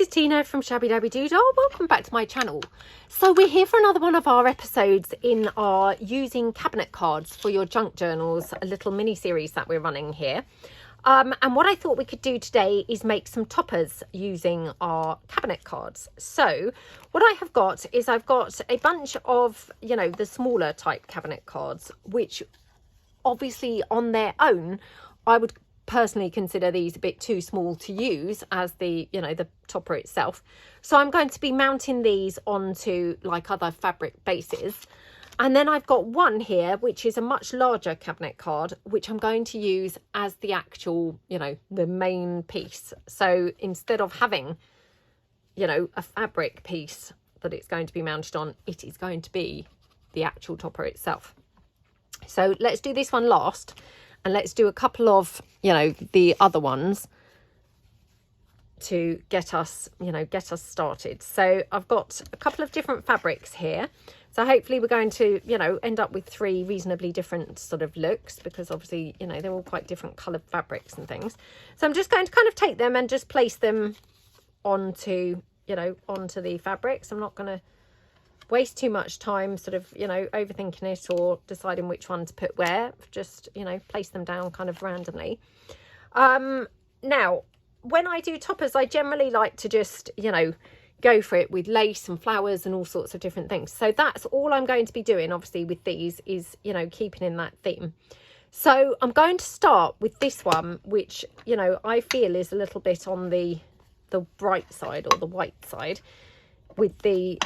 Tina from Shabbydabbydoodah. Welcome back to my channel. So we're here for another one of our episodes in our using cabinet cards for your junk journals, a little mini series that we're running here. And what I thought we could do today is make some toppers using our cabinet cards. So what I have got is I've got a bunch of, you know, the smaller type cabinet cards, which obviously on their own, I would personally consider these a bit too small to use as the, you know, the topper itself. So I'm going to be mounting these onto like other fabric bases. And then I've got one here, which is a much larger cabinet card, which I'm going to use as the actual, you know, the main piece. So instead of having, you know, a fabric piece that it's going to be mounted on, it is going to be the actual topper itself. So let's do this one last. And let's do a couple of, you know, the other ones to get us, you know, get us started. So I've got a couple of different fabrics here. So hopefully we're going to, you know, end up with 3 reasonably different sort of looks, because obviously, you know, they're all quite different coloured fabrics and things. So I'm just going to kind of take them and just place them onto, you know, onto the fabrics. I'm not going to waste too much time sort of, you know, overthinking it or deciding which one to put where. Just, you know, place them down kind of randomly. Now when I do toppers, I generally like to just, you know, go for it with lace and flowers and all sorts of different things. So that's all I'm going to be doing obviously with these is, you know, keeping in that theme. So I'm going to start with this one, which, you know, I feel is a little bit on the bright side or the white side with the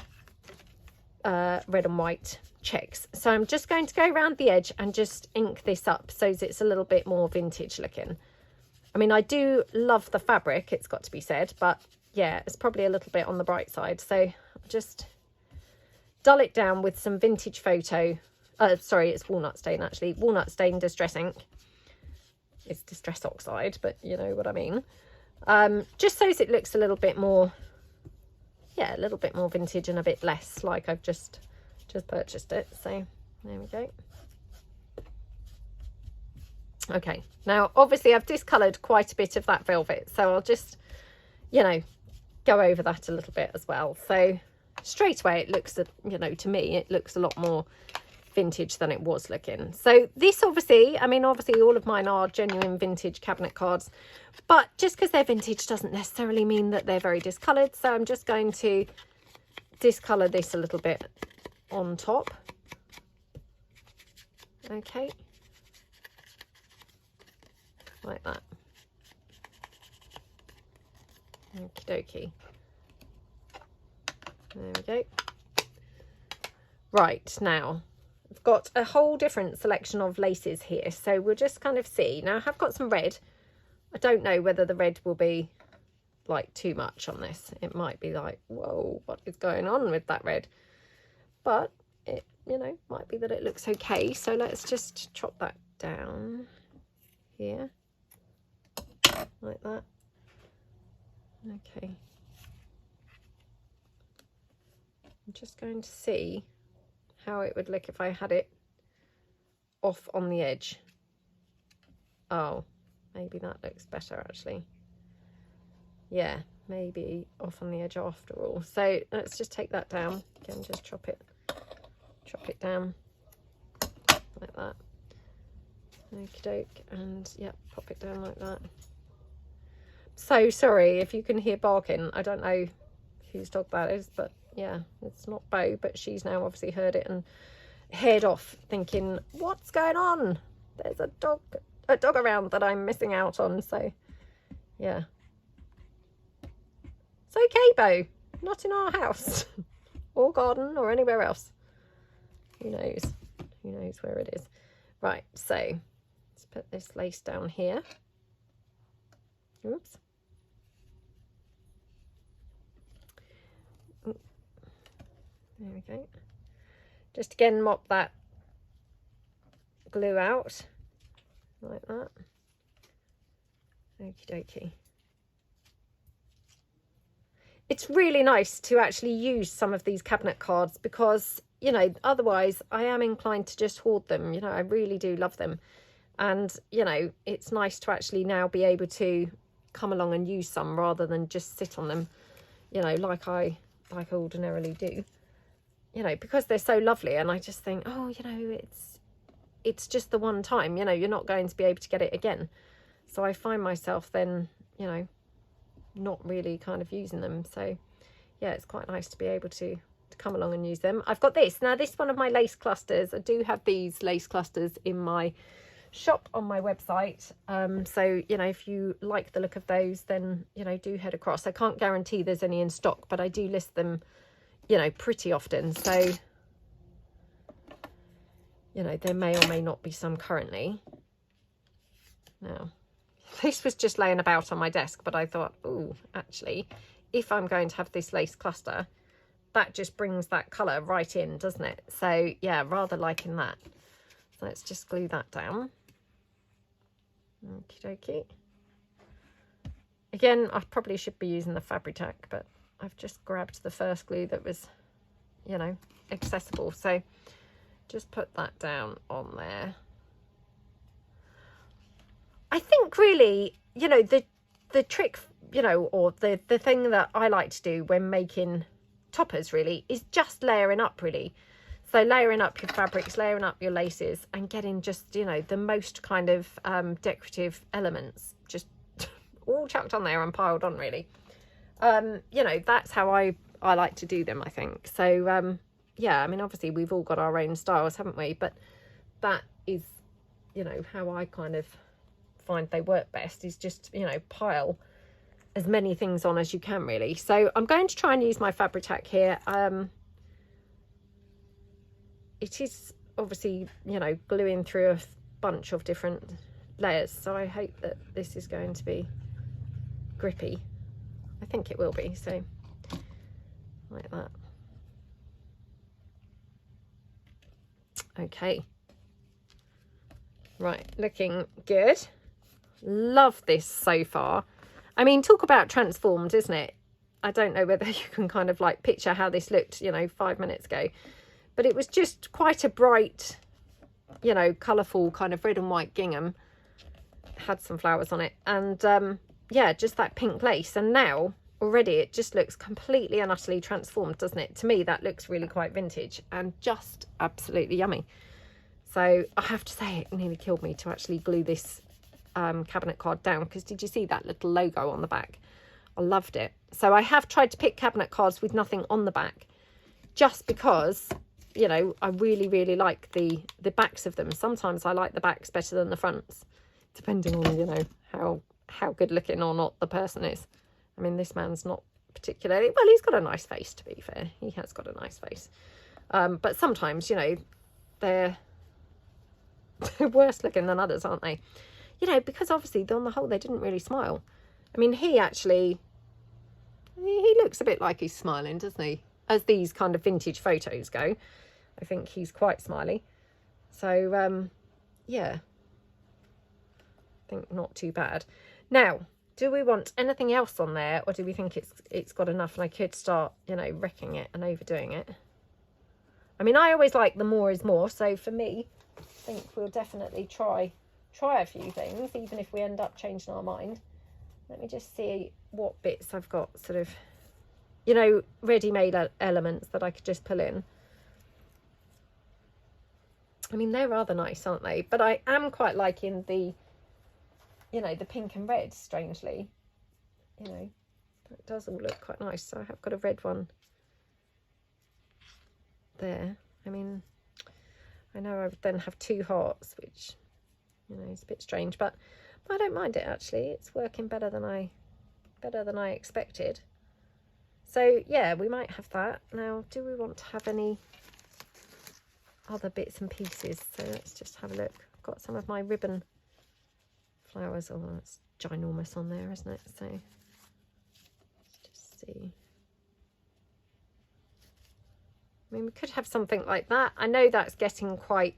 red and white checks. So I'm just going to go around the edge and just ink this up so that it's a little bit more vintage looking. I mean, I do love the fabric, it's got to be said, but yeah, it's probably a little bit on the bright side. So just dull it down with some vintage photo. Sorry, it's walnut stain actually. Walnut stain distress ink. It's distress oxide, but you know what I mean. Just so it looks a little bit more, yeah, a little bit more vintage and a bit less like I've just purchased it. So there we go. Okay, now obviously I've discoloured quite a bit of that velvet, so I'll just, you know, go over that a little bit as well. So straight away it looks, you know, to me it looks a lot more vintage than it was looking. So this obviously, I mean, obviously all of mine are genuine vintage cabinet cards, but just because they're vintage doesn't necessarily mean that they're very discoloured. So I'm just going to discolour this a little bit on top. Okay, like that. Okie dokie. There we go. Right, now I've got a whole different selection of laces here, so we'll just kind of see. Now I have got some red. I don't know whether the red will be like too much on this. It might be like, whoa, what is going on with that red? But it, you know, might be that it looks okay. So let's just chop that down here like that. Okay, I'm just going to see how it would look if I had it off on the edge. Oh, maybe that looks better actually. Yeah, maybe off on the edge after all. So let's just take that down again, just chop it down like that. Okie doke, and yep, pop it down like that. So sorry if you can hear barking. I don't know whose dog that is, but yeah, it's not Bo, but she's now obviously heard it and haired off thinking, what's going on? There's a dog around that I'm missing out on. So yeah, it's okay, Bo, not in our house or garden or anywhere else. Who knows where it is. Right, so let's put this lace down here. Oops. There we go. Just again mop that glue out like that. Okie dokie. It's really nice to actually use some of these cabinet cards because, you know, otherwise I am inclined to just hoard them. You know, I really do love them. And, you know, it's nice to actually now be able to come along and use some rather than just sit on them you know, like I ordinarily do, you know, because they're so lovely. And I just think, oh, you know, it's just the one time, you know, you're not going to be able to get it again. So I find myself then, you know, not really kind of using them. So yeah, it's quite nice to be able to come along and use them. I've got this. Now, this is one of my lace clusters. I do have these lace clusters in my shop on my website. So, you know, if you like the look of those, then, you know, do head across. I can't guarantee there's any in stock, but I do list them, you know, pretty often. So, you know, there may or may not be some currently. Now, this was just laying about on my desk, but I thought, oh, actually, if I'm going to have this lace cluster, that just brings that colour right in, doesn't it? So, yeah, rather liking that. So let's just glue that down. Okie dokie. Again, I probably should be using the Fabri-Tac, but I've just grabbed the first glue that was, you know, accessible. So just put that down on there. I think really, you know, the trick, you know, or the thing that I like to do when making toppers really is just layering up really. So layering up your fabrics, layering up your laces, and getting just, you know, the most kind of decorative elements just all chucked on there and piled on really. You know, that's how I like to do them, I think. So yeah, I mean, obviously we've all got our own styles, haven't we? But that is, you know, how I kind of find they work best, is just, you know, pile as many things on as you can really. So I'm going to try and use my Fabri-Tac here. It is obviously, you know, gluing through a bunch of different layers, so I hope that this is going to be grippy. I think it will be. So like that. Okay, right, looking good. Love this so far. I mean, talk about transformed, isn't it? I don't know whether you can kind of like picture how this looked, you know, 5 minutes ago, but it was just quite a bright, you know, colourful kind of red and white gingham. Had some flowers on it, and yeah, just that pink lace. And now already it just looks completely and utterly transformed, doesn't it? To me, that looks really quite vintage and just absolutely yummy. So I have to say, it nearly killed me to actually glue this cabinet card down, because did you see that little logo on the back? I loved it. So I have tried to pick cabinet cards with nothing on the back, just because, you know, I really like the backs of them. Sometimes I like the backs better than the fronts, depending on, you know, how good looking or not the person is. I mean, this man's not particularly, well, he's got a nice face, to be fair. He has got a nice face. But sometimes, you know, they're worse looking than others, aren't they? You know, because obviously on the whole they didn't really smile. I mean, he looks a bit like he's smiling, doesn't he? As these kind of vintage photos go, I think he's quite smiley. So yeah, I think not too bad. Now, do we want anything else on there, or do we think it's got enough and I could start, you know, wrecking it and overdoing it? I mean, I always like the more is more, so for me, I think we'll definitely try a few things, even if we end up changing our mind. Let me just see what bits I've got sort of, you know, ready-made elements that I could just pull in. I mean, they're rather nice, aren't they? But I am quite liking the, you know, the pink and red, strangely. You know, it does all look quite nice. So I have got a red one there. I mean, I know I would then have two hearts, which, you know, it's a bit strange, but I don't mind it actually. It's working better than I expected. So yeah, we might have that. Now, do we want to have any other bits and pieces? So let's just have a look. I've got some of my ribbon flowers. Oh, that's ginormous on there, isn't it? So let's just see. I mean, we could have something like that. I know that's getting quite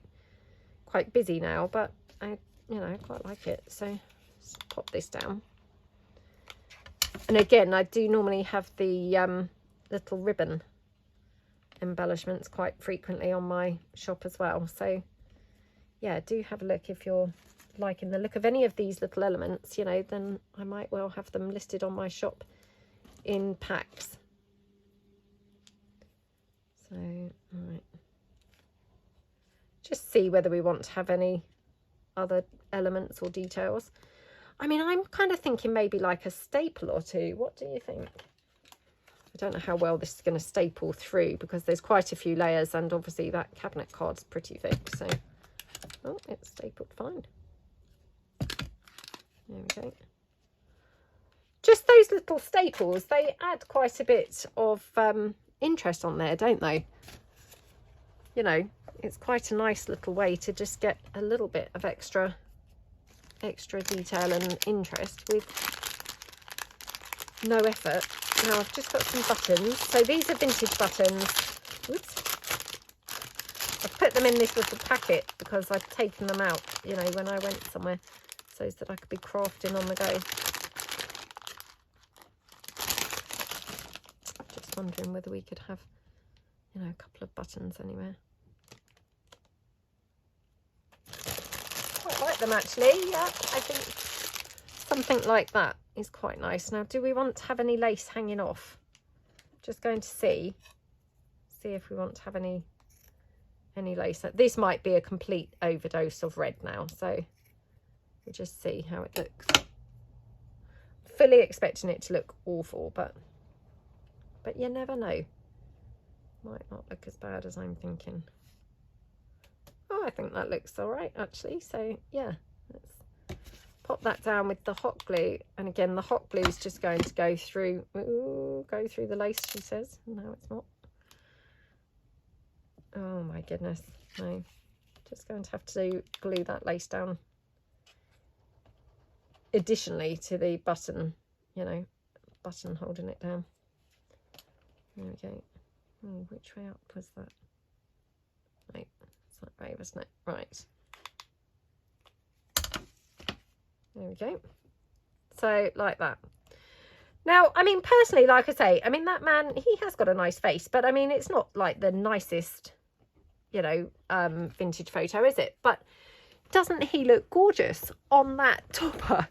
busy now, but I, you know, quite like it. So let's pop this down. And again, I do normally have the little ribbon embellishments quite frequently on my shop as well. So yeah, do have a look. If you're liking the look of any of these little elements, you know, then I might well have them listed on my shop in packs. So, all right. Just see whether we want to have any other elements or details. I mean, I'm kind of thinking maybe like a staple or two. What do you think? I don't know how well this is going to staple through because there's quite a few layers, and obviously that cabinet card's pretty thick. So, oh, it's stapled fine. There we go. Just those little staples, they add quite a bit of interest on there, don't they? You know, it's quite a nice little way to just get a little bit of extra detail and interest with no effort. Now I've just got some buttons. So these are vintage buttons. Oops. I've put them in this little packet because I've taken them out, you know, when I went somewhere, so that I could be crafting on the go. Just wondering whether we could have, you know, a couple of buttons anywhere. Quite like them actually. Yeah, I think something like that is quite nice. Now, do we want to have any lace hanging off? Just going to see if we want to have any lace. This might be a complete overdose of red now, so we'll just see how it looks. Fully expecting it to look awful, but you never know. Might not look as bad as I'm thinking. Oh, I think that looks all right actually. So yeah, let's pop that down with the hot glue. And again, the hot glue is just going to go through the lace, she says. No, it's not. Oh my goodness, no. Just going to have to glue that lace down additionally to the button, you know, button holding it down. There we go. Oh, which way up was that? Right, it's that way, wasn't it? Right. There we go. So like that. Now, I mean, personally, like I say, I mean, that man, he has got a nice face, but I mean, it's not like the nicest, you know, vintage photo, is it? But doesn't he look gorgeous on that topper?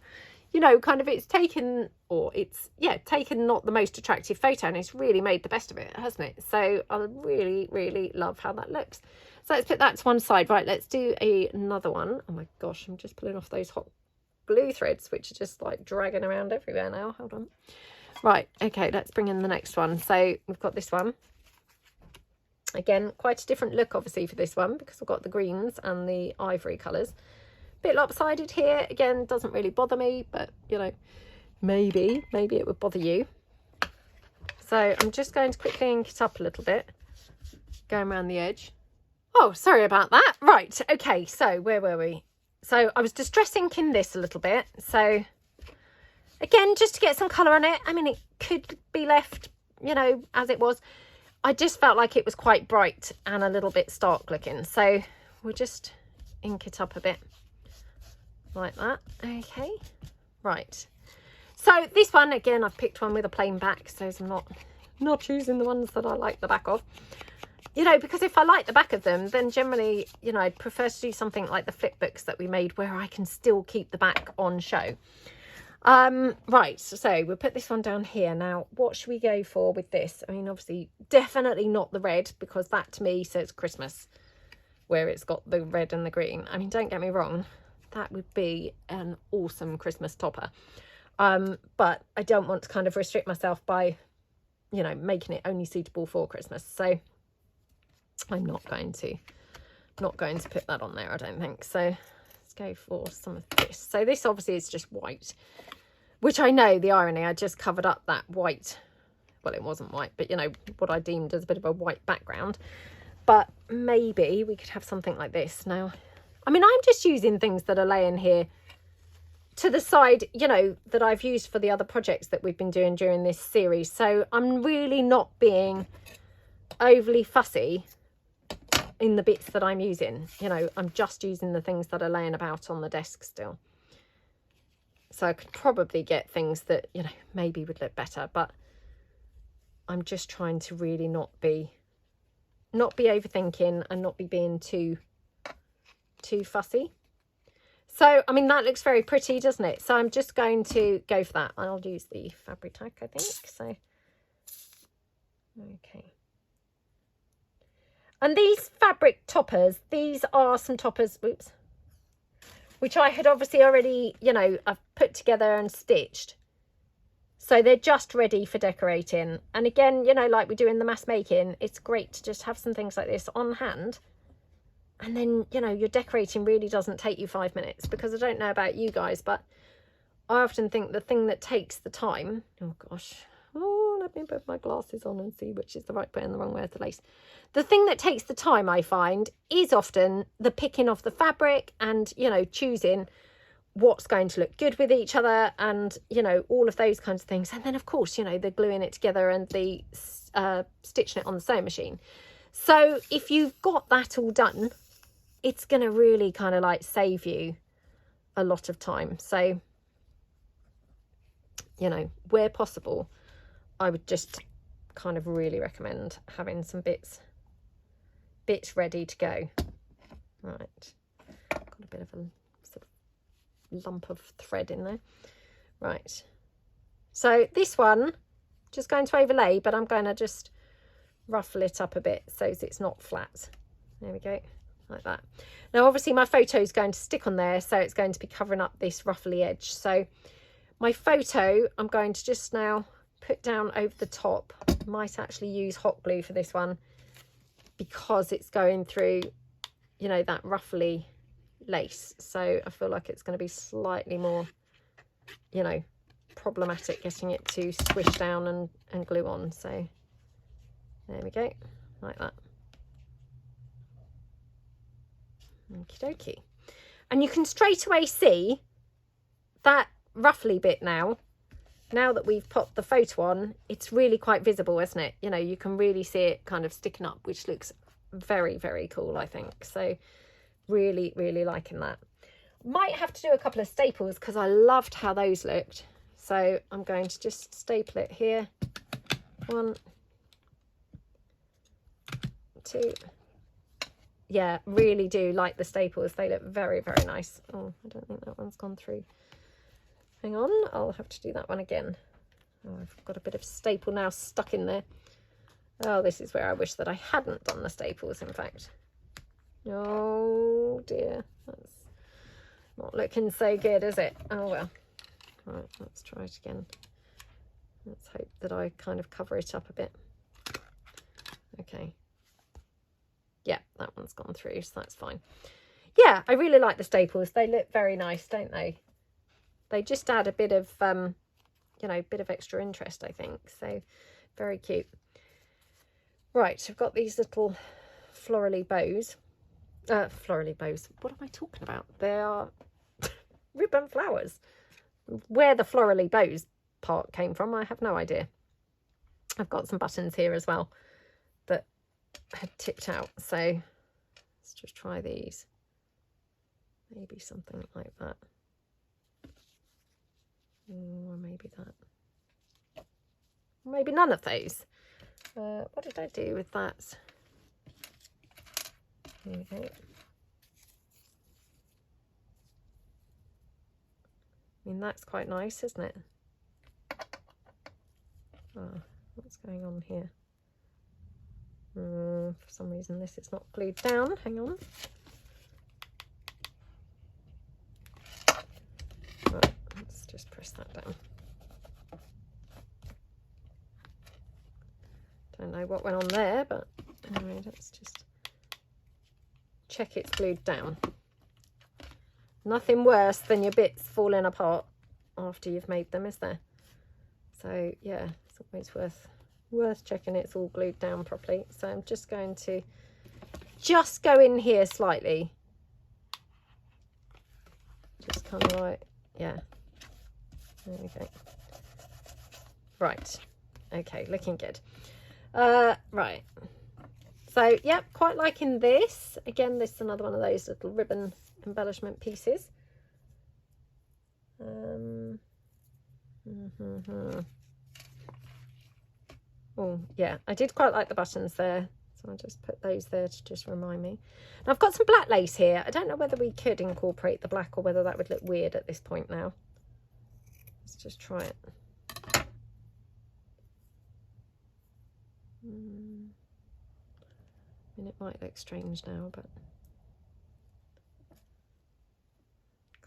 You know, kind of it's taken, or it's, yeah, taken not the most attractive photo, and it's really made the best of it, hasn't it? So I really, really love how that looks. So let's put that to one side. Right, let's do another one. Oh my gosh, I'm just pulling off those hot glue threads, which are just like dragging around everywhere now. Hold on. Right, okay, let's bring in the next one. So we've got this one. Again, quite a different look, obviously, for this one, because we've got the greens and the ivory colours. Bit lopsided here. Again, doesn't really bother me, but, you know, maybe it would bother you. So I'm just going to quickly ink it up a little bit, going around the edge. Oh, sorry about that. Right, okay, so where were we? So I was distress inking this a little bit. So again, just to get some colour on it. I mean, it could be left, you know, as it was. I just felt like it was quite bright and a little bit stark looking. So we'll just ink it up a bit like that. Okay, right. So this one, again, I've picked one with a plain back, so I'm not choosing the ones that I like the back of. You know, because if I like the back of them, then generally, you know, I'd prefer to do something like the flip books that we made where I can still keep the back on show. Right, so we'll put this one down here. Now, what should we go for with this? I mean, obviously, definitely not the red, because that to me says Christmas, where it's got the red and the green. I mean, don't get me wrong, that would be an awesome Christmas topper. But I don't want to kind of restrict myself by, you know, making it only suitable for Christmas. So I'm not going to put that on there, I don't think. So let's go for some of this. So this obviously is just white, which I know, the irony, I just covered up that white. Well, it wasn't white, but you know, what I deemed as a bit of a white background. But maybe we could have something like this. Now, I mean, I'm just using things that are laying here to the side, you know, that I've used for the other projects that we've been doing during this series. So I'm really not being overly fussy in the bits that I'm using. You know, I'm just using the things that are laying about on the desk still. So I could probably get things that, you know, maybe would look better, but I'm just trying to really not be overthinking and not be being too fussy. So I mean, that looks very pretty, doesn't it? So I'm just going to go for that. I'll use the fabric tack, I think. So okay, And these fabric toppers, these are some toppers, oops, which I had obviously already, you know, I've put together and stitched. So they're just ready for decorating. And again, you know, like we do in the mass making, it's great to just have some things like this on hand. And then, you know, your decorating really doesn't take you 5 minutes, because I don't know about you guys, but I often think the thing that takes the time, oh gosh, oh, let me put my glasses on and see which is the right bit and the wrong way of the lace. The thing that takes the time, I find, is often the picking of the fabric and, you know, choosing what's going to look good with each other and, you know, all of those kinds of things. And then, of course, you know, the gluing it together and the stitching it on the sewing machine. So if you've got that all done, it's going to really kind of like save you a lot of time. So, you know, where possible, I would just kind of really recommend having some bits ready to go. Right, got a bit of a sort of lump of thread in there. Right, so this one just going to overlay, but I'm going to just ruffle it up a bit so it's not flat. There we go, like that. Now obviously my photo is going to stick on there, so it's going to be covering up this ruffly edge. So my photo I'm going to just now put down over the top. Might actually use hot glue for this one, because it's going through, you know, that ruffly lace. So I feel like it's going to be slightly more, you know, problematic getting it to swish down and glue on. So there we go, like that. Okie dokie. And you can straight away see that ruffly bit now that we've popped the photo on. It's really quite visible, isn't it? You know, you can really see it kind of sticking up, which looks very, very cool, I think. So really, really liking that. Might have to do a couple of staples because I loved how those looked. So I'm going to just staple it here. 1, 2. Yeah, really do like the staples. They look very, very nice. Oh, I don't think that one's gone through. Hang on, I'll have to do that one again. Oh, I've got a bit of staple now stuck in there. Oh, this is where I wish that I hadn't done the staples, in fact. Oh dear, that's not looking so good, is it? Oh well. Right, let's try it again. Let's hope that I kind of cover it up a bit. Okay. Yeah, that one's gone through, so that's fine. Yeah, I really like the staples. They look very nice, don't they? They just add a bit of, you know, bit of extra interest, I think. So very cute. Right, I've got these little florally bows. Florally bows. What am I talking about? They are ribbon flowers. Where the florally bows part came from, I have no idea. I've got some buttons here as well that had tipped out. So let's just try these. Maybe something like that. Or maybe that. Maybe none of those. What did I do with that? Here we go. I mean, that's quite nice, isn't it? Oh, what's going on here? For some reason this is not glued down. Hang on. Right, let's just press that down. Don't know what went on there, but anyway, let's just check it's glued down. Nothing worse than your bits falling apart after you've made them, is there? So yeah, it's always worth checking it's all glued down properly. So I'm just going to go in here slightly. Just kind of like, yeah. There we go. Right. Okay, looking good. Right. So, yeah, quite liking this. Again, this is another one of those little ribbon embellishment pieces. Oh, yeah, I did quite like the buttons there. So I'll just put those there to just remind me. Now, I've got some black lace here. I don't know whether we could incorporate the black or whether that would look weird at this point now. Let's just try it. mean, it might look strange now, but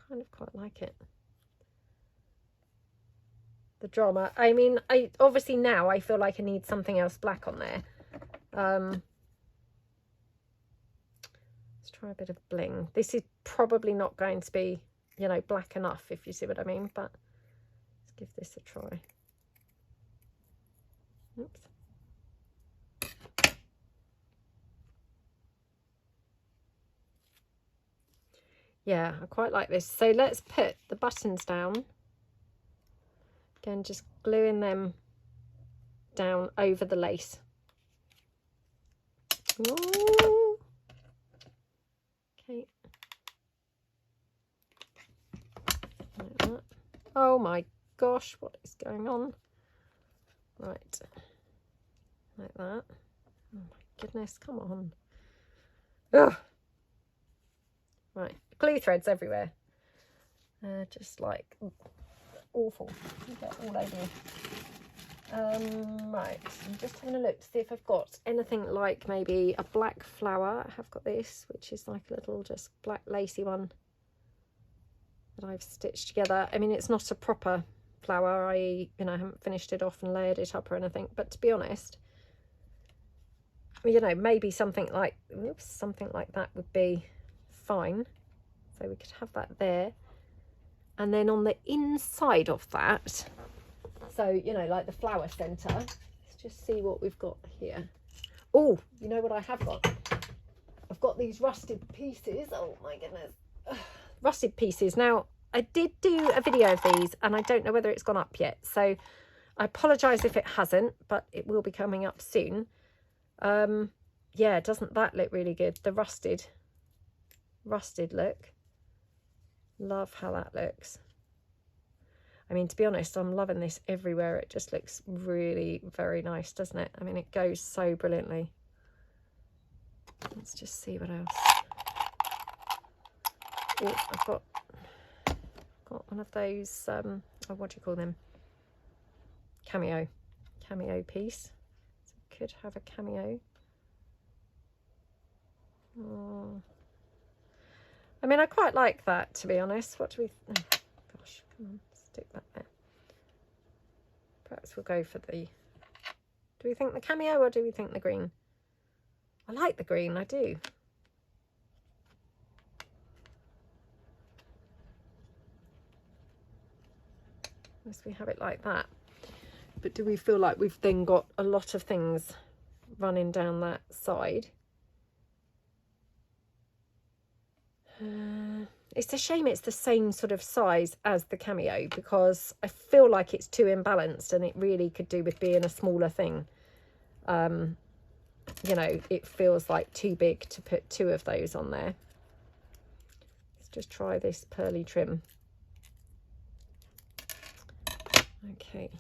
kind of quite like it. The drama. I mean, I obviously now I feel like I need something else black on there. Let's try a bit of bling. This is probably not going to be, you know, black enough, if you see what I mean, but let's give this a try. Oops. Yeah, I quite like this. So let's put the buttons down. Again, just gluing them down over the lace. Ooh. Okay. Like that. Oh my gosh, what is going on? Right. Like that. Oh my goodness, come on. Ugh. Right, glue threads everywhere. Just like awful. You get all over you. Right, I'm just having a look to see if I've got anything like maybe a black flower. I have got this, which is like a little just black lacy one that I've stitched together. I mean, it's not a proper flower. I haven't finished it off and layered it up or anything, but to be honest, you know, maybe something like, oops, something like that would be fine. So we could have that there. And then on the inside of that, so, you know, like the flower centre, let's just see what we've got here. Oh, you know what I have got? I've got these rusted pieces. Oh my goodness. Ugh. Rusted pieces. Now, I did do a video of these and I don't know whether it's gone up yet. So I apologise if it hasn't, but it will be coming up soon. Yeah, doesn't that look really good? The rusted look. Love how that looks. I mean, to be honest, I'm loving this everywhere. It just looks really very nice, doesn't it? I mean, it goes so brilliantly. Let's just see what else. Oh, I've got one of those, oh, what do you call them? Cameo piece. So could have a cameo. Oh. I mean, I quite like that, to be honest. What do we... Oh, gosh, come on, stick that there. Perhaps we'll go for the... Do we think the cameo or do we think the green? I like the green, I do. Unless we have it like that. But do we feel like we've then got a lot of things running down that side? It's a shame it's the same sort of size as the cameo, because I feel like it's too imbalanced and it really could do with being a smaller thing. You know, it feels like too big to put two of those on there. Let's just try this pearly trim. Okay.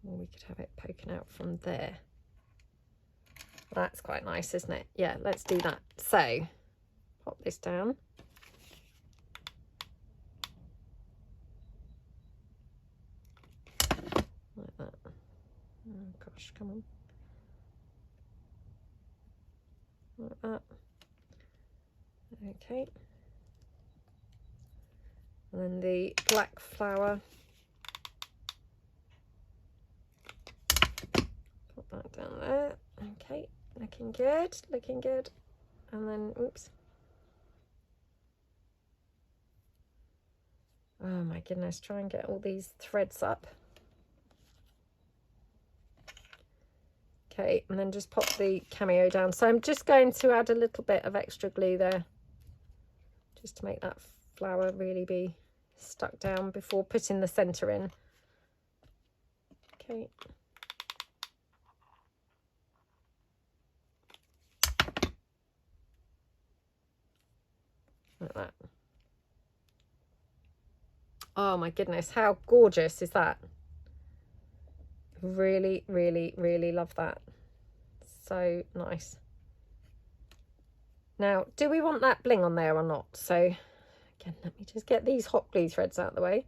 Or we could have it poking out from there. That's quite nice, isn't it? Yeah, let's do that. So, pop this down. Like that. Oh gosh, come on. Like that. Okay. And then the black flower. Pop that down there. Okay. Looking good, looking good. And then, oops. Oh my goodness, try and get all these threads up. Okay, and then just pop the cameo down. So I'm just going to add a little bit of extra glue there, just to make that flower really be stuck down before putting the centre in. Okay. Like that. Oh my goodness, how gorgeous is that? Really, really, really love that. So nice. Now, do we want that bling on there or not? So again, let me just get these hot glue threads out of the way.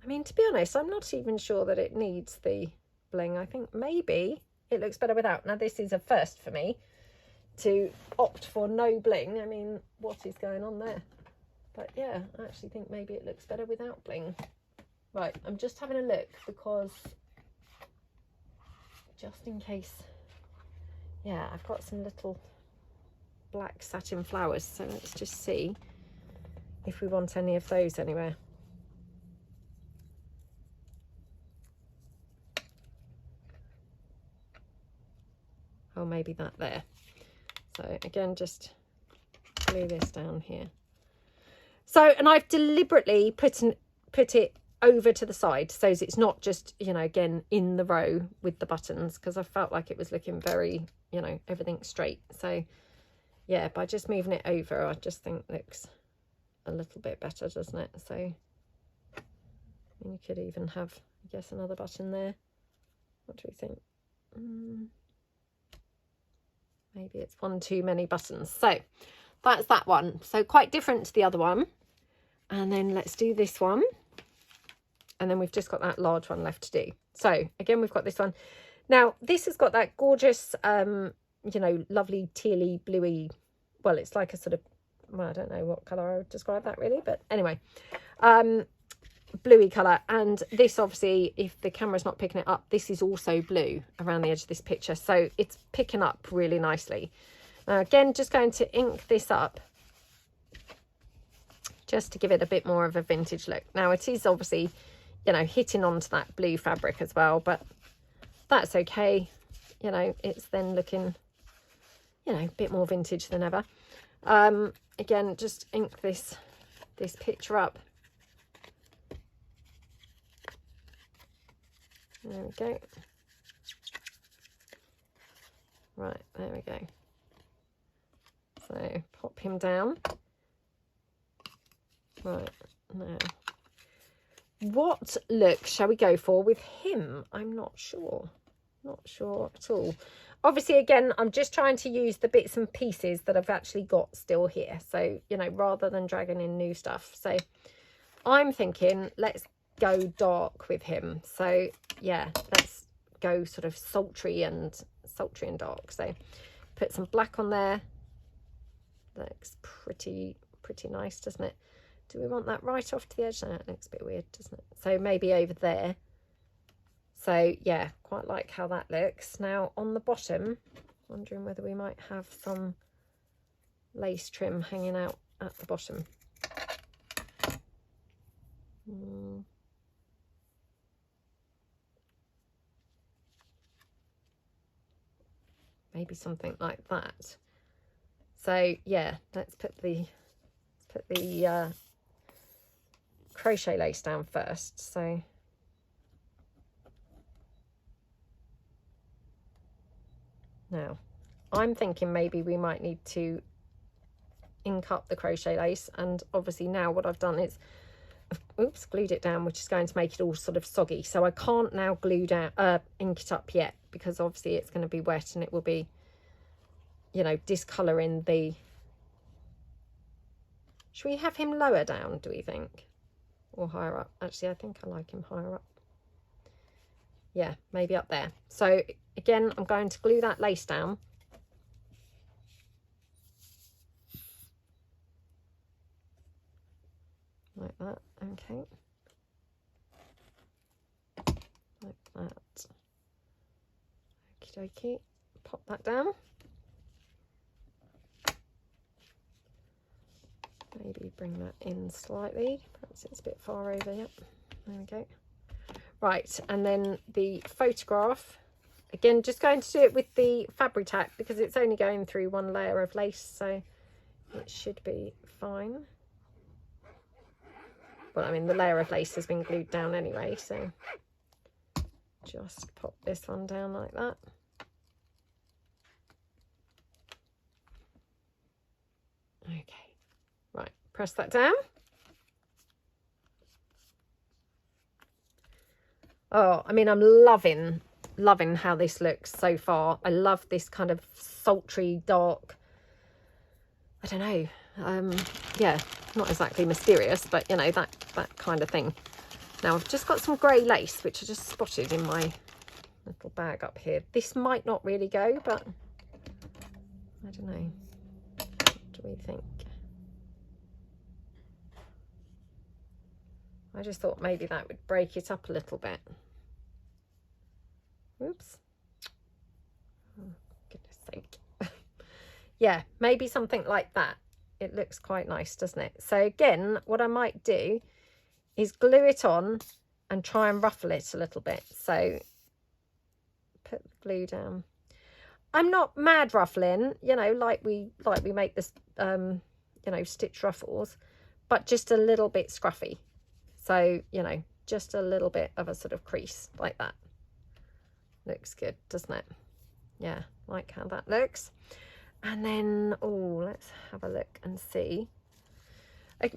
I mean, to be honest, I'm not even sure that it needs the bling. I think maybe it looks better without. Now this is a first for me to opt for no bling. I mean, what is going on there? But yeah, I actually think maybe it looks better without bling. Right, I'm just having a look because just in case, yeah, I've got some little black satin flowers, so let's just see if we want any of those anywhere. Oh, maybe that there. So again, just glue this down here. So, and I've deliberately put it over to the side so it's not just, you know, again in the row with the buttons, because I felt like it was looking very, you know, everything straight. So yeah, by just moving it over, I just think looks a little bit better, doesn't it? So you could even have, I guess, another button there. What do we think? Maybe it's one too many buttons. So that's that one. So quite different to the other one. And then let's do this one. And then we've just got that large one left to do. So again, we've got this one. Now, this has got that gorgeous, you know, lovely tealy, bluey, well, it's like a sort of, well, I don't know what colour I would describe that really, but anyway, bluey colour. And this obviously, if the camera's not picking it up, this is also blue around the edge of this picture. So it's picking up really nicely. Now, again, just going to ink this up just to give it a bit more of a vintage look. Now, it is obviously, you know, hitting onto that blue fabric as well, but that's okay. You know, it's then looking, you know, a bit more vintage than ever. Again, just ink this picture up. There we go. Right, there we go. So pop him down. Right, now, what look shall we go for with him? I'm not sure. Not sure at all. Obviously, again, I'm just trying to use the bits and pieces that I've actually got still here. So, you know, rather than dragging in new stuff. So I'm thinking, let's go dark with him. So yeah, let's go sort of sultry and dark. So put some black on there. Looks pretty nice, doesn't it? Do we want that right off to the edge? No, it looks a bit weird, doesn't it? So maybe over there. So yeah, quite like how that looks. Now on the bottom, wondering whether we might have some lace trim hanging out at the bottom. Maybe something like that. So yeah, let's put the crochet lace down first. So now I'm thinking maybe we might need to ink up the crochet lace, and obviously now what I've done is, oops, glued it down, which is going to make it all sort of soggy. So I can't now glue down, ink it up yet, because obviously it's going to be wet and it will be, you know, discolouring the... Should we have him lower down, do we think? Or higher up? Actually, I think I like him higher up. Yeah, maybe up there. So again, I'm going to glue that lace down. Like that, okay. Like that. Okie dokie. Pop that down. Maybe bring that in slightly. Perhaps it's a bit far over. Yep. There we go. Right, and then the photograph. Again, just going to do it with the fabric tack because it's only going through one layer of lace, so it should be fine. Well, I mean, the layer of lace has been glued down anyway, so just pop this one down like that. Okay. Right, press that down. Oh, I mean, I'm loving how this looks so far. I love this kind of sultry, dark, I don't know, yeah, not exactly mysterious, but you know, that kind of thing. Now I've just got some grey lace, which I just spotted in my little bag up here. This might not really go, but I don't know. What do we think? I just thought maybe that would break it up a little bit. Oops. Oh, goodness sake. Yeah, maybe something like that. It looks quite nice, doesn't it? So again, what I might do is glue it on and try and ruffle it a little bit. So put the glue down. I'm not mad ruffling, you know, like we make this, you know, stitch ruffles, but just a little bit scruffy. So, you know, just a little bit of a sort of crease like that. Looks good, doesn't it? Yeah, like how that looks. And then, oh, let's have a look and see.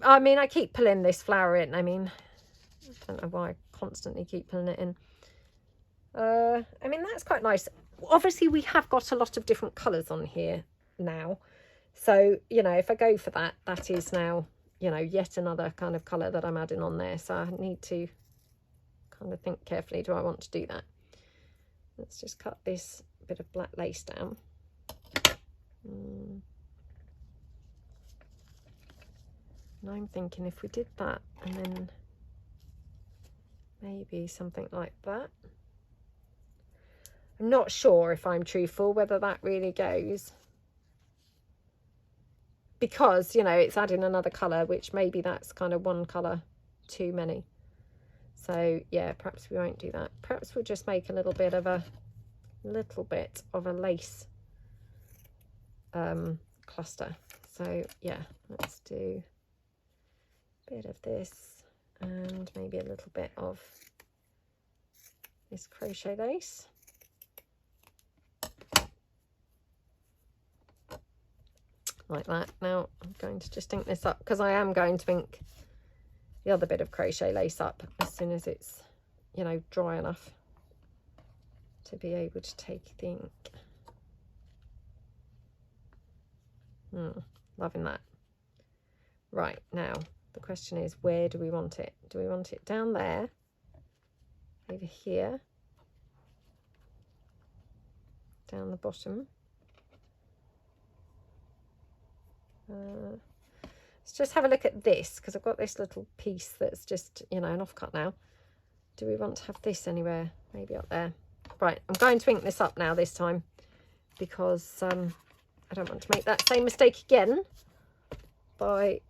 I mean, I keep pulling this flower in. I mean, I don't know why I constantly keep pulling it in. I mean, that's quite nice. Obviously, we have got a lot of different colours on here now. So, you know, if I go for that, that is now, you know, yet another kind of colour that I'm adding on there. So I need to kind of think carefully, do I want to do that? Let's just cut this bit of black lace down. And I'm thinking if we did that and then maybe something like that. I'm not sure, if I'm truthful, whether that really goes, because, you know, it's adding another colour, which maybe that's kind of one colour too many. So yeah, perhaps we won't do that. Perhaps we'll just make a little bit of a lace cluster. So yeah, let's do a bit of this and maybe a little bit of this crochet lace. Like that. Now I'm going to just ink this up, because I am going to ink the other bit of crochet lace up as soon as it's, you know, dry enough to be able to take the ink. Loving that. Right, now the question is, where do we want it? Do we want it down there, over here, down the bottom? Let's just have a look at this, because I've got this little piece that's just, you know, an offcut now. Do we want to have this anywhere? Maybe up there. Right, I'm going to ink this up now this time, because I don't want to make that same mistake again by,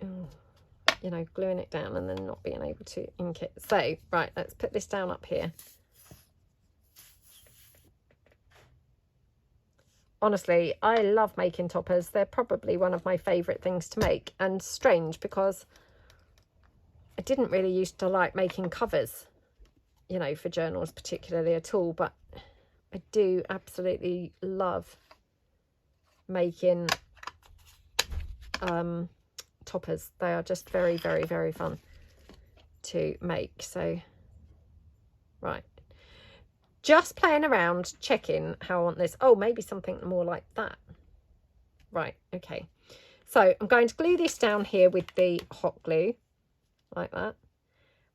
you know, gluing it down and then not being able to ink it. So, right, let's put this down up here. Honestly, I love making toppers. They're probably one of my favourite things to make. And strange, because I didn't really used to like making covers, you know, for journals particularly at all. But I do absolutely love making toppers. They are just very, very, very fun to make. So, right. Just playing around, checking how I want this. Oh, maybe something more like that. Right, okay. So I'm going to glue this down here with the hot glue, like that.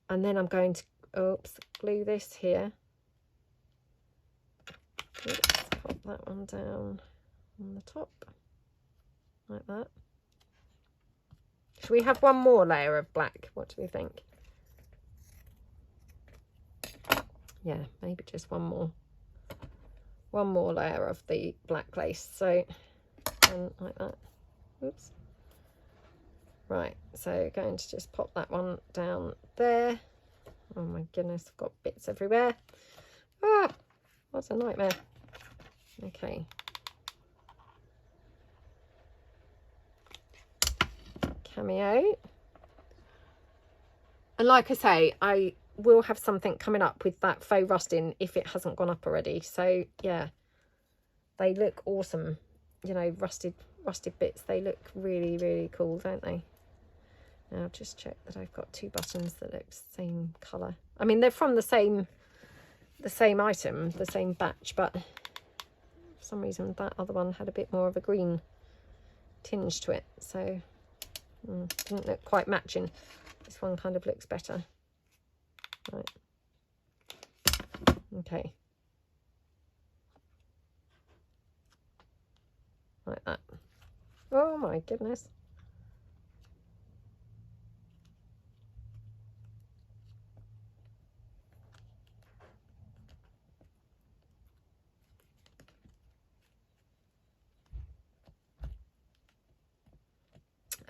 And then I'm going to, oops, glue this here. Oops, pop that one down on the top, like that. Should we have one more layer of black? What do we think? Yeah, maybe just one more layer of the black lace. So, like that. Oops. Right, so going to just pop that one down there. Oh my goodness, I've got bits everywhere. Ah, what's a nightmare. Okay. Cameo. And like I say, I will have something coming up with that faux rusting if it hasn't gone up already. So yeah, they look awesome, you know, rusted bits. They look really, really cool, don't they? Now just check that I've got two buttons that look the same color. I mean, they're from the same item, the same batch, but for some reason that other one had a bit more of a green tinge to it, so didn't look quite matching. This one kind of looks better. Right. Okay. Like that. Oh my goodness.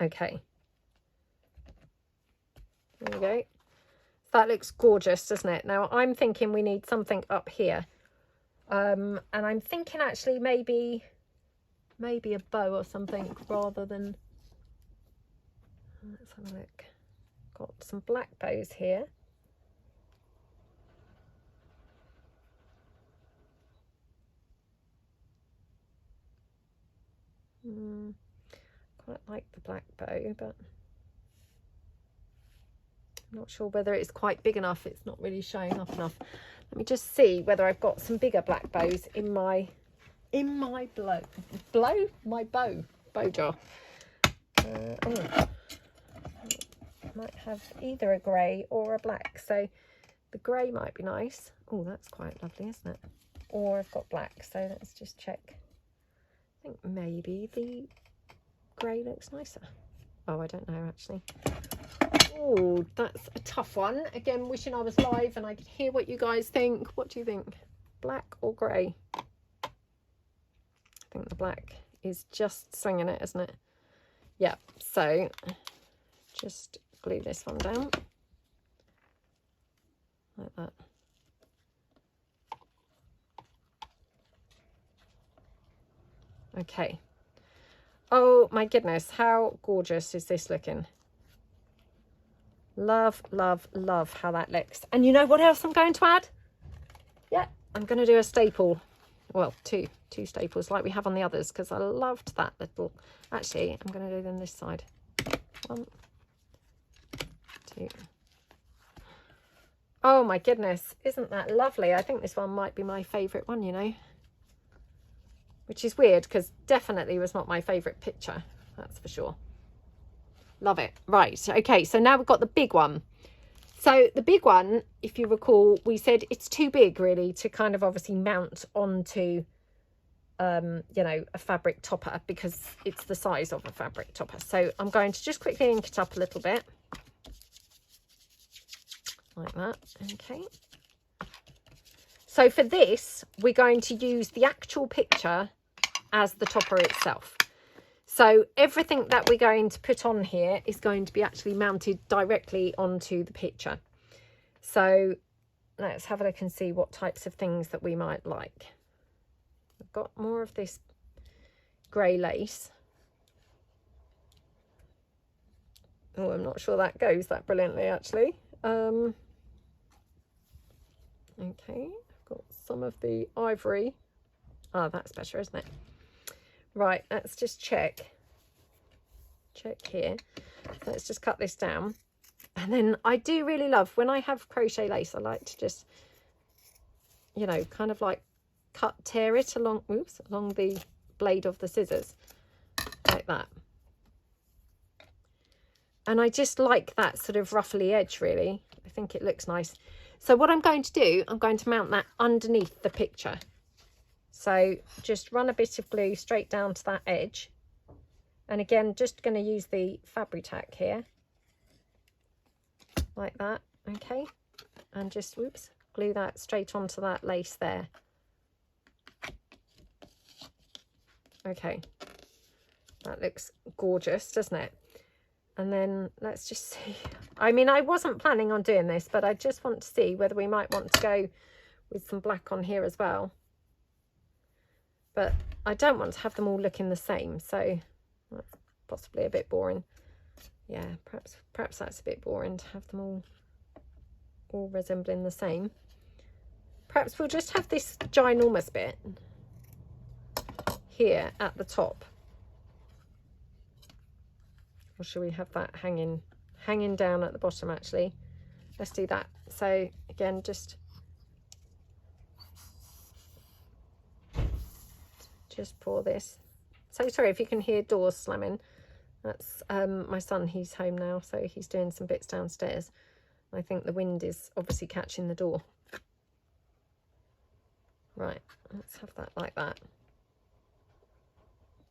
Okay. There we go. That looks gorgeous, doesn't it? Now I'm thinking we need something up here. And I'm thinking actually maybe a bow or something rather than, let's have a look. Got some black bows here. Quite like the black bow, but I'm not sure whether it's quite big enough. It's not really showing up enough. Let me just see whether I've got some bigger black bows in my bow jar. Oh, might have either a grey or a black, so the grey might be nice. Oh, that's quite lovely, isn't it? Or I've got black, so let's just check. I think maybe the grey looks nicer. Oh, I don't know actually. Oh, that's a tough one. Again, wishing I was live and I could hear what you guys think. What do you think? Black or grey? I think the black is just swinging it, isn't it? Yeah, so just glue this one down like that. Okay. Oh my goodness, how gorgeous is this looking? Love, love, love how that looks. And you know what else I'm going to add? Yeah, I'm going to do a staple. Well, two staples like we have on the others, because I loved that little. Actually, I'm going to do them this side. 1, 2. Oh my goodness, isn't that lovely? I think this one might be my favourite one, you know. Which is weird, because definitely was not my favourite picture. That's for sure. Love it. Right, okay, so now we've got the big one. So the big one, if you recall, we said it's too big really to kind of obviously mount onto, you know, a fabric topper, because it's the size of a fabric topper. So I'm going to just quickly ink it up a little bit. Like that, okay. So for this, we're going to use the actual picture as the topper itself. So everything that we're going to put on here is going to be actually mounted directly onto the picture. So let's have a look and see what types of things that we might like. I've got more of this grey lace. Oh, I'm not sure that goes that brilliantly actually. Okay, I've got some of the ivory. Oh, that's better, isn't it? Right, let's just check here. Let's just cut this down. And then I do really love when I have crochet lace, I like to just, you know, kind of like tear it along, along the blade of the scissors like that. And I just like that sort of ruffly edge really. I think it looks nice. So what I'm going to do, I'm going to mount that underneath the picture. So just run a bit of glue straight down to that edge. And again, just going to use the Fabri-Tac here. Like that, okay. And just, glue that straight onto that lace there. Okay. That looks gorgeous, doesn't it? And then let's just see. I mean, I wasn't planning on doing this, but I just want to see whether we might want to go with some black on here as well. But I don't want to have them all looking the same, so that's possibly a bit boring. Yeah, perhaps that's a bit boring to have them all resembling the same. Perhaps we'll just have this ginormous bit here at the top. Or should we have that hanging down at the bottom actually? Let's do that. So again, just pour this. So sorry if you can hear doors slamming. That's my son, he's home now, so he's doing some bits downstairs. I think the wind is obviously catching the door. Right, let's have that like that.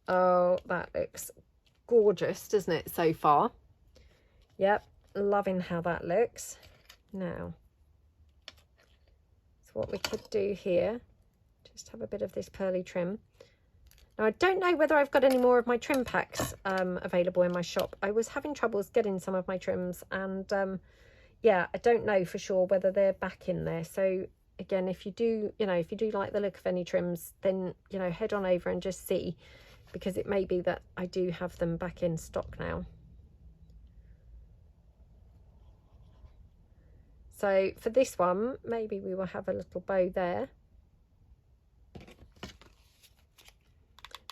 Oh, that looks gorgeous, doesn't it, so far? Yep, loving how that looks. Now, so what we could do here, just have a bit of this pearly trim. Now, I don't know whether I've got any more of my trim packs available in my shop. I was having troubles getting some of my trims, and yeah, I don't know for sure whether they're back in there. So again, if you do, if you do like the look of any trims, then, head on over and just see, because it may be that I do have them back in stock now. So for this one, maybe we will have a little bow there.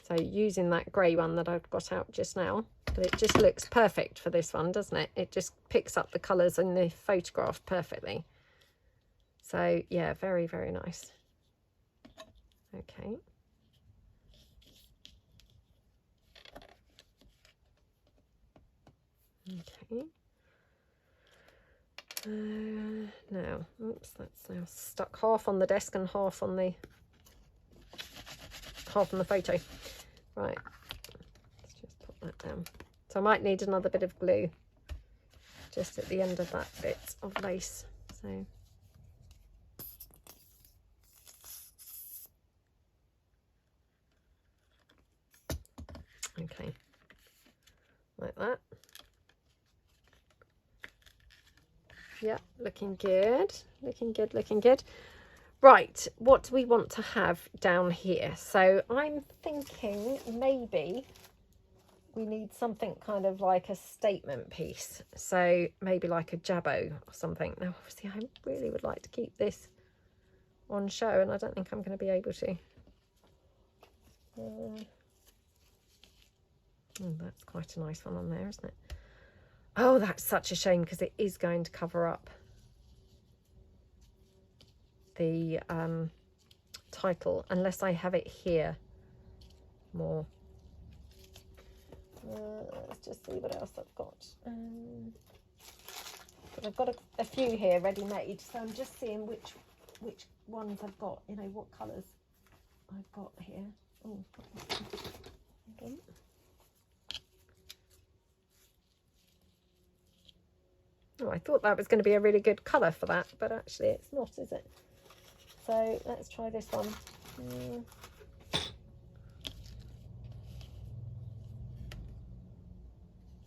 So using that grey one that I've got out just now, but it just looks perfect for this one, doesn't it? It just picks up the colours in the photograph perfectly. So yeah, very, very nice. Okay. Okay. Now, oops, that's now stuck half on the desk and half on the photo. Right, let's just put that down. So I might need another bit of glue just at the end of that bit of lace. So okay, like that. Yeah, looking good, looking good, looking good. Right, what do we want to have down here? So I'm thinking maybe we need something kind of like a statement piece. So maybe like a jabot or something. Now, obviously, I really would like to keep this on show, and I don't think I'm going to be able to. Oh, that's quite a nice one on there, isn't it? Oh, that's such a shame, because it is going to cover up the title, unless I have it here more. Let's just see what else I've got. But I've got a few here ready made, so I'm just seeing which ones I've got, what colours I've got here. Oh, hold on. Oh, I thought that was going to be a really good colour for that, but actually it's not, is it? So let's try this one.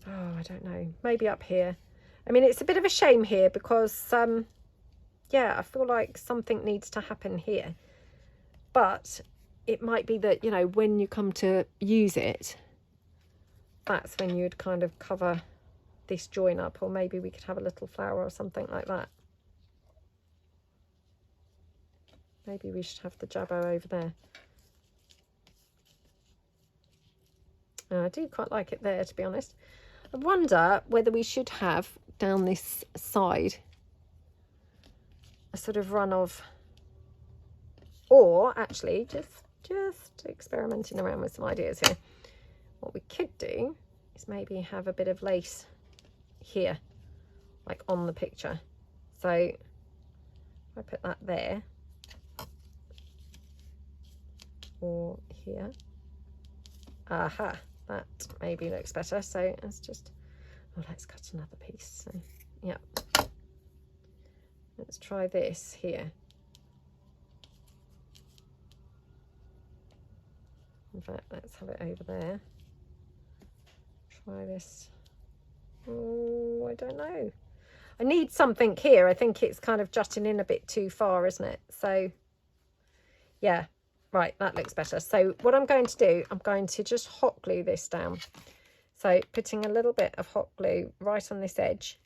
Oh, I don't know. Maybe up here. I mean, it's a bit of a shame here because, yeah, I feel like something needs to happen here. But it might be that, when you come to use it, that's when you'd kind of cover this join up, or maybe we could have a little flower or something like that. Maybe we should have the jabot over there. I do quite like it there, to be honest. I wonder whether we should have down this side a sort of run of, or actually just experimenting around with some ideas here. What we could do is maybe have a bit of lace here, like on the picture. So if I put that there, or here, aha, that maybe looks better. So let's just, let's cut another piece. So yeah, let's try this here. In fact, let's have it over there. Try this. Oh, I don't know. I need something here. I think it's kind of jutting in a bit too far, isn't it? So yeah, right, that looks better. So what I'm going to do, I'm going to just hot glue this down. So putting a little bit of hot glue right on this edge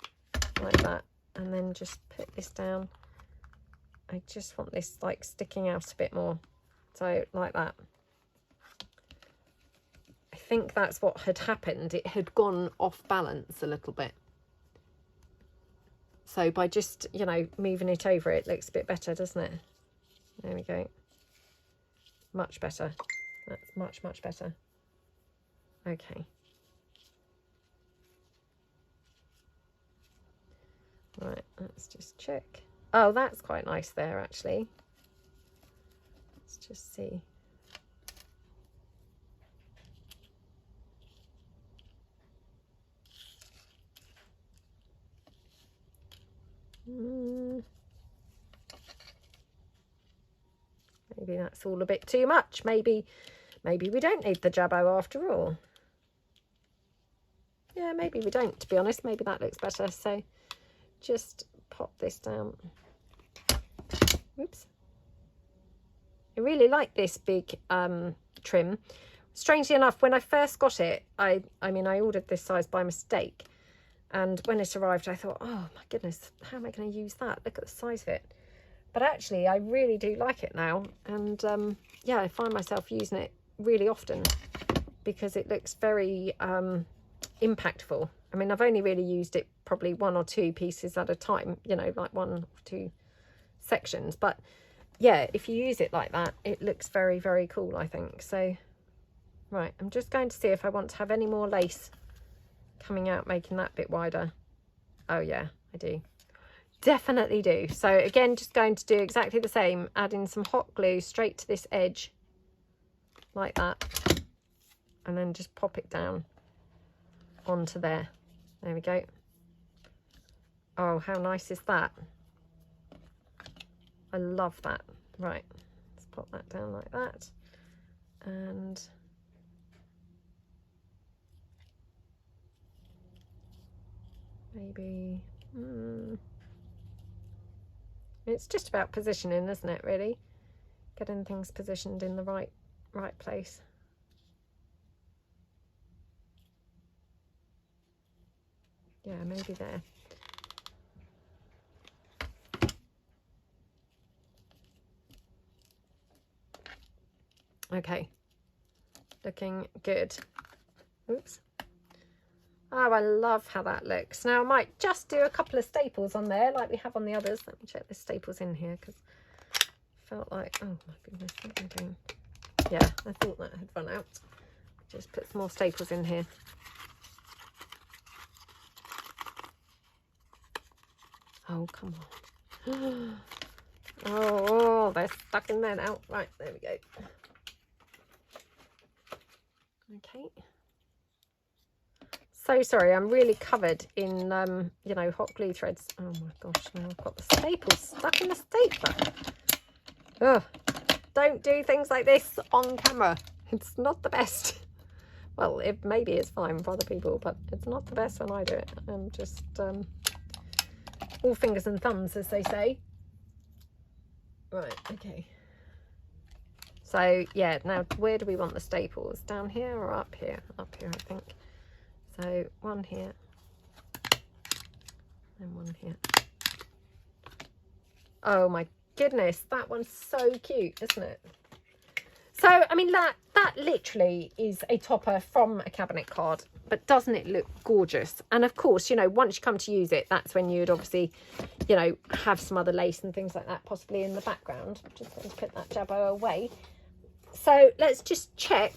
like that, and then just put this down. I just want this like sticking out a bit more. So like that. I think that's what had happened. It had gone off balance a little bit. So by just, moving it over, it looks a bit better, doesn't it? There we go. Much better. That's much, much better. Okay. Right, let's just check. Oh, that's quite nice there, actually. Let's just see. Maybe that's all a bit too much. Maybe we don't need the jabot after all. Yeah, maybe we don't, to be honest. Maybe that looks better. So just pop this down. Oops. I really like this big trim. Strangely enough, when I first got it, I mean, I ordered this size by mistake. And when it arrived, I thought, oh my goodness, how am I going to use that? Look at the size of it. But actually, I really do like it now. And yeah, I find myself using it really often because it looks very impactful. I mean, I've only really used it probably 1 or 2 pieces at a time, you know, like 1 or 2 sections. But yeah, if you use it like that, it looks very, very cool, I think. So, right, I'm just going to see if I want to have any more lace coming out, making that bit wider. Oh yeah, I do. Definitely do. So again, just going to do exactly the same, adding some hot glue straight to this edge like that, and then just pop it down onto there. There we go. Oh, how nice is that? I love that. Right, let's pop that down like that, and maybe it's just about positioning, isn't it, really? Getting things positioned in the right place. Yeah, maybe there. Okay, looking good. Oops. Oh, I love how that looks. Now I might just do a couple of staples on there like we have on the others. Let me check the staples in here because I felt like, oh my goodness, what am I doing? Yeah, I thought that had run out. Just put some more staples in here. Oh, come on. Oh, they're stuck in there now. Right, there we go. Okay. So sorry, I'm really covered in, you know, hot glue threads. Oh my gosh, now I've got the staples stuck in the stapler. Ugh, don't do things like this on camera. It's not the best. Well, maybe it's fine for other people, but it's not the best when I do it. I'm just all fingers and thumbs, as they say. Right, okay. So yeah, now where do we want the staples? Down here or up here? Up here, I think. So one here and one here. Oh my goodness, that one's so cute, isn't it? So I mean, that literally is a topper from a cabinet card, but doesn't it look gorgeous? And of course, you know, once you come to use it, that's when you'd obviously, you know, have some other lace and things like that possibly in the background. Just going to put that jabot away. So let's just check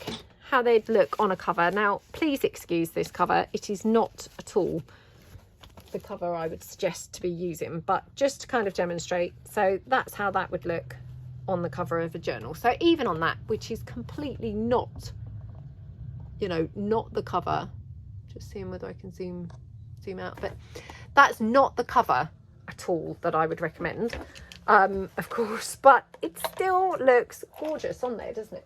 how they'd look on a cover. Now, please excuse this cover. It is not at all the cover I would suggest to be using, but just to kind of demonstrate. So that's how that would look on the cover of a journal. So even on that, which is completely not, you know, not the cover. Just seeing whether I can zoom out, but that's not the cover at all that I would recommend, of course, but it still looks gorgeous on there, doesn't it?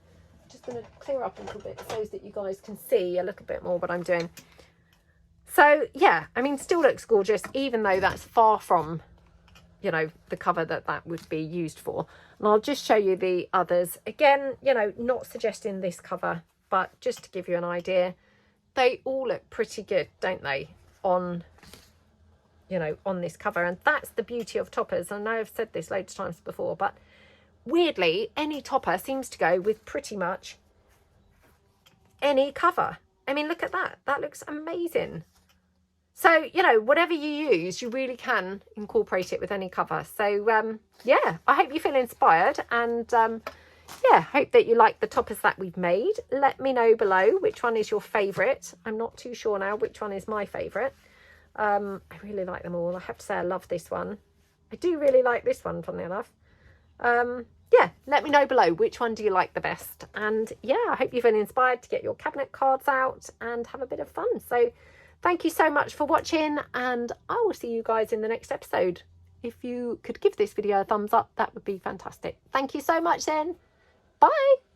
Just going to clear up a little bit so that you guys can see a little bit more what I'm doing. So yeah, I mean, still looks gorgeous, even though that's far from, you know, the cover that would be used for. And I'll just show you the others again, you know, not suggesting this cover, but just to give you an idea. They all look pretty good, don't they, on, you know, on this cover. And that's the beauty of toppers. I know I've said this loads of times before, but weirdly, any topper seems to go with pretty much any cover. I mean, look at that. That looks amazing. So, you know, whatever you use, you really can incorporate it with any cover. So, yeah, I hope you feel inspired. And, yeah, hope that you like the toppers that we've made. Let me know below which one is your favourite. I'm not too sure now which one is my favourite. I really like them all. I have to say I love this one. I do really like this one, funnily enough. yeah, let me know below which one do you like the best. And yeah, I hope you've been inspired to get your cabinet cards out and have a bit of fun. So thank you so much for watching, and I will see you guys in the next episode. If you could give this video a thumbs up, that would be fantastic. Thank you so much then. Bye.